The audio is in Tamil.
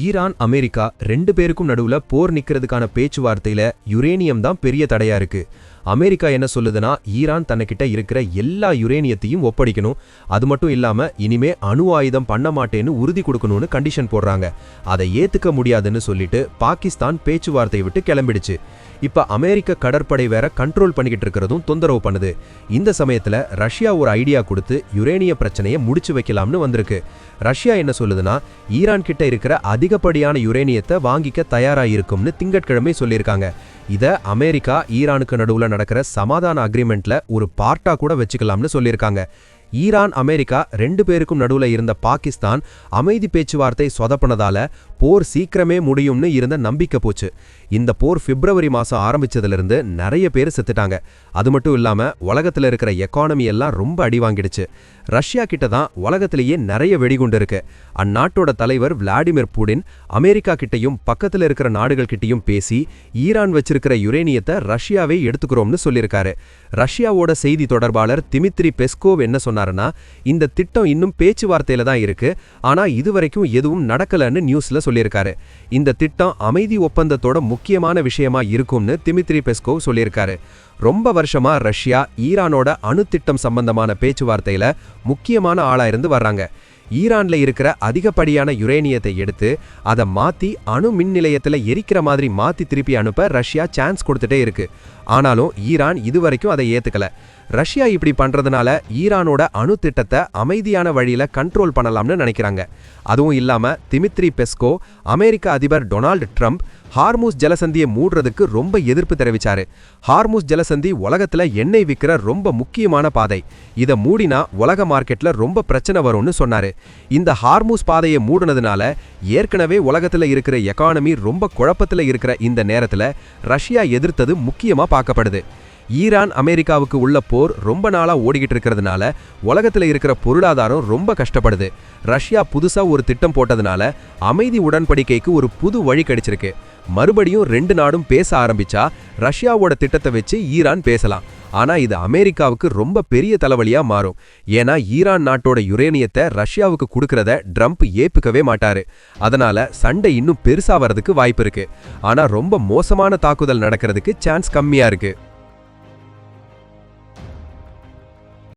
ஈரான் அமெரிக்கா ரெண்டு பேருக்கும் நடுவுல போர் நிக்கிறதுக்கான பேச்சுவார்த்தையில யுரேனியம் தான் பெரிய தடையா இருக்கு. அமெரிக்கா என்ன சொல்லுதுன்னா, ஈரான் தன்கிட்ட இருக்கிற எல்லா யுரேனியத்தையும் ஒப்படைக்கணும், அது மட்டும் இல்லாம இனிமே அணு ஆயுதம் பண்ண மாட்டேன்னு உறுதி கொடுக்கணும்னு கண்டிஷன் போடுறாங்க. அதை ஏத்துக்க முடியாதுன்னு சொல்லிட்டு பாகிஸ்தான் பேச்சுவார்த்தையை விட்டு கிளம்பிடுச்சு. இப்ப அமெரிக்க கடற்படை வேற கண்ட்ரோல் பண்ணிக்கிட்டு இருக்கிறதும் தொந்தரவு பண்ணுது. இந்த சமயத்துல ரஷ்யா ஒரு ஐடியா கொடுத்து யுரேனிய பிரச்சனையை முடிச்சு வைக்கலாம்னு வந்திருக்கு. ரஷ்யா என்ன சொல்லுதுன்னா, ஈரான் கிட்ட இருக்கிற அதிகப்படியான யுரேனியத்தை வாங்கிக்க தயாரா இருக்கும்னு திங்கட்கிழமை சொல்லியிருக்காங்க. இத அமெரிக்கா ஈரானுக்கு நடுவுல நடக்கிற சமாதான அக்ரிமெண்ட்ல ஒரு பார்ட்டா கூட வச்சுக்கலாம்னு சொல்லியிருக்காங்க. ஈரான் அமெரிக்கா ரெண்டு பேருக்கும் நடுவுல இருந்த பாகிஸ்தான் அமைதி பேச்சுவார்த்தை சொதப்பனதால போர் சீக்கிரமே முடியும்னு இருந்த நம்பிக்கை போச்சு. இந்த போர் பிப்ரவரி மாசம் ஆரம்பிச்சதுல நிறைய பேர் செத்துட்டாங்க. அது மட்டும் இல்லாம உலகத்துல இருக்கிற எக்கானமி எல்லாம் ரொம்ப அடி வாங்கிடுச்சு. ரஷ்யா கிட்ட தான் உலகத்திலேயே நிறைய வெடிகுண்டு இருக்கு. அந்நாட்டோட தலைவர் விளாடிமிர் புடின் அமெரிக்கா கிட்டையும் பக்கத்துல இருக்கிற நாடுகள் கிட்டையும் பேசி ஈரான் வச்சிருக்கிற யுரேனியத்தை ரஷ்யாவே எடுத்துக்கிறோம்னு சொல்லியிருக்காரு. ரஷ்யாவோட செய்தி தொடர்பாளர் திமித்ரி பெஸ்கோவ் என்ன சொன்னாருன்னா, இந்த திட்டம் இன்னும் பேச்சுவார்த்தையில தான் இருக்கு, ஆனா இதுவரைக்கும் எதுவும் நடக்கலன்னு நியூஸ்ல சொல்லியிருக்காரு. இந்த திட்டம் அமைதி ஒப்பந்தத்தோட முக்கியமான விஷயமா இருக்கும்னு திமித்ரி பெஸ்கோவ் சொல்லியிருக்காரு. ரொம்ப வருஷமா ரஷ்யா ஈரானோட அணு திட்டம் சம்பந்தமான பேச்சுவார்த்தையில முக்கியமான ஆளா இருந்து வர்றாங்க. ஈரான்ல இருக்கிற அதிகப்படியான யுரேனியத்தை எடுத்து அதை மாத்தி அணு மின் நிலையத்துல எரிக்கிற மாதிரி மாத்தி திருப்பி அனுப்ப ரஷ்யா சான்ஸ் கொடுத்துட்டே இருக்கு. ஆனாலும் ஈரான் இதுவரைக்கும் அதை ஏத்துக்கல. ரஷ்யா இப்படி பண்றதுனால ஈரானோட அணு திட்டத்தை அமைதியான வழியில கண்ட்ரோல் பண்ணலாம்னு நினைக்கிறாங்க. அதுவும் இல்லாம திமித்ரி பெஸ்கோ அமெரிக்க அதிபர் டொனால்டு ட்ரம்ப் ஹார்மூஸ் ஜலசந்தியை மூடுறதுக்கு ரொம்ப எதிர்ப்பு தெரிவிச்சாரு. ஹார்மூஸ் ஜலசந்தி உலகத்துல எண்ணெய் விற்கிற ரொம்ப முக்கியமான பாதை. இதை மூடினா உலக மார்க்கெட்ல ரொம்ப பிரச்சனை வரும்னு சொன்னாரு. இந்த ஹார்மூஸ் பாதையை மூடுனதுனால ஏற்கனவே உலகத்துல இருக்கிற எக்கானமி ரொம்ப குழப்பத்துல இருக்கிற இந்த நேரத்துல ரஷ்யா எதிர்த்தது முக்கியமா பார்க்கப்படுது. ஈரான் அமெரிக்காவுக்கு உள்ள போர் ரொம்ப நாளா ஓடிக்கிட்டு இருக்கிறதுனால உலகத்துல இருக்கிற பொருளாதாரம் ரொம்ப கஷ்டப்படுது. ரஷ்யா புதுசா ஒரு திட்டம் போட்டதுனால அமைதி உடன்படிக்கைக்கு ஒரு புது வழி கிடைச்சிருக்கு. மறுபடியும் ரெண்டு நாடும் பேச ஆரம்பிச்சா ரஷ்யாவோட திட்டத்தை வச்சு ஈரான் பேசலாம். ஆனா இது அமெரிக்காவுக்கு ரொம்ப பெரிய தலைவலியா மாறும். ஏன்னா ஈரான் நாட்டோட யுரேனியத்தை ரஷ்யாவுக்கு கொடுக்கறத ட்ரம்ப் ஏப்புக்கவே மாட்டாரு. அதனால சண்டை இன்னும் பெருசா வரதுக்கு வாய்ப்பு இருக்கு. ஆனா ரொம்ப மோசமான தாக்குதல் நடக்கிறதுக்கு சான்ஸ் கம்மியா இருக்கு.